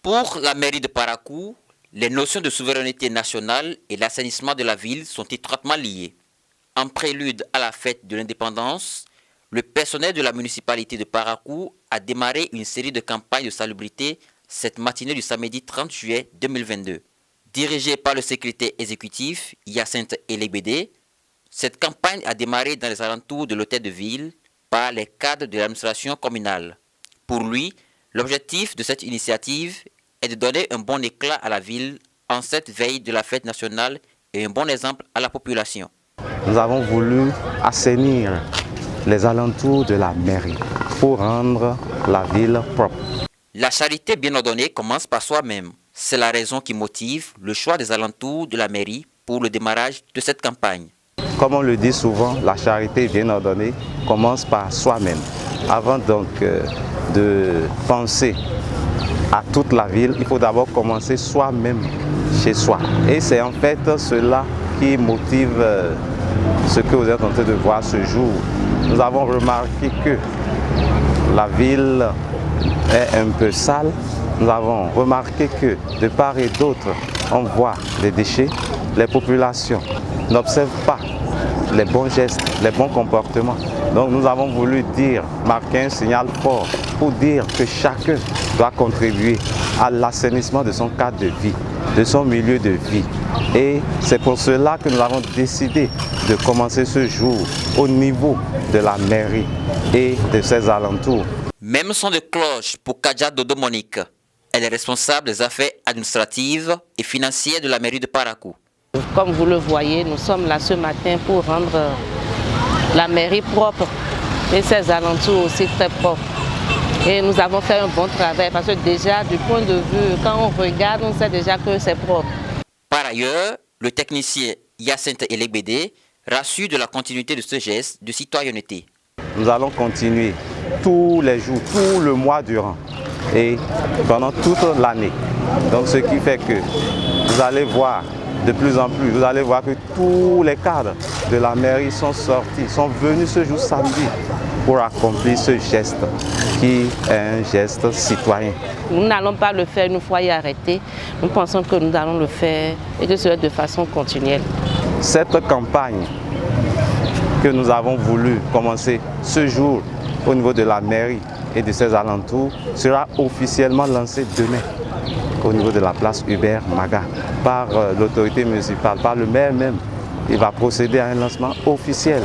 Pour la mairie de Parakou, les notions de souveraineté nationale et l'assainissement de la ville sont étroitement liées. En prélude à la fête de l'indépendance, le personnel de la municipalité de Parakou a démarré une série de campagnes de salubrité cette matinée du samedi 30 juillet 2022. Dirigée par le secrétaire exécutif Hyacinthe Elebede, cette campagne a démarré dans les alentours de l'hôtel de ville par les cadres de l'administration communale. Pour lui, l'objectif de cette initiative est de donner un bon éclat à la ville en cette veille de la fête nationale et un bon exemple à la population. Nous avons voulu assainir les alentours de la mairie pour rendre la ville propre. La charité bien ordonnée commence par soi-même. C'est la raison qui motive le choix des alentours de la mairie pour le démarrage de cette campagne. Comme on le dit souvent, la charité bien ordonnée commence par soi-même. Avant donc de penser à toute la ville, il faut d'abord commencer soi-même chez soi. Et c'est en fait cela qui motive ce que vous êtes en train de voir ce jour. Nous avons remarqué que la ville est un peu sale. Nous avons remarqué que de part et d'autre, on voit des déchets. Les populations n'observent pas les bons gestes, les bons comportements. Donc nous avons voulu marquer un signal fort pour dire que chacun doit contribuer à l'assainissement de son cadre de vie, de son milieu de vie. Et c'est pour cela que nous avons décidé de commencer ce jour au niveau de la mairie et de ses alentours. Même son de cloche pour Kadja Dodo Monique. Elle est responsable des affaires administratives et financières de la mairie de Parakou. Comme vous le voyez, nous sommes là ce matin pour rendre la mairie propre et ses alentours aussi très propres. Et nous avons fait un bon travail parce que déjà, du point de vue, quand on regarde, on sait déjà que c'est propre. Par ailleurs, le technicien Hyacinthe Elebede rassure de la continuité de ce geste de citoyenneté. Nous allons continuer tous les jours, tout le mois durant et pendant toute l'année. Donc ce qui fait que vous allez voir de plus en plus, vous allez voir que tous les cadres de la mairie sont sortis, sont venus ce jour samedi pour accomplir ce geste qui est un geste citoyen. Nous n'allons pas le faire une fois et arrêter. Nous pensons que nous allons le faire et que ce sera de façon continuelle. Cette campagne que nous avons voulu commencer ce jour au niveau de la mairie et de ses alentours sera officiellement lancée demain au niveau de la place Hubert Maga par l'autorité municipale, par le maire même. Il va procéder à un lancement officiel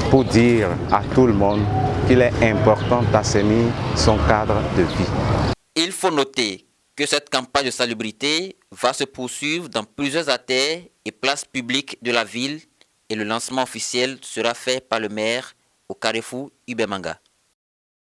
pour dire à tout le monde qu'il est important d'assainir son cadre de vie. Il faut noter que cette campagne de salubrité va se poursuivre dans plusieurs artères et places publiques de la ville et le lancement officiel sera fait par le maire au carrefour Hubert Maga.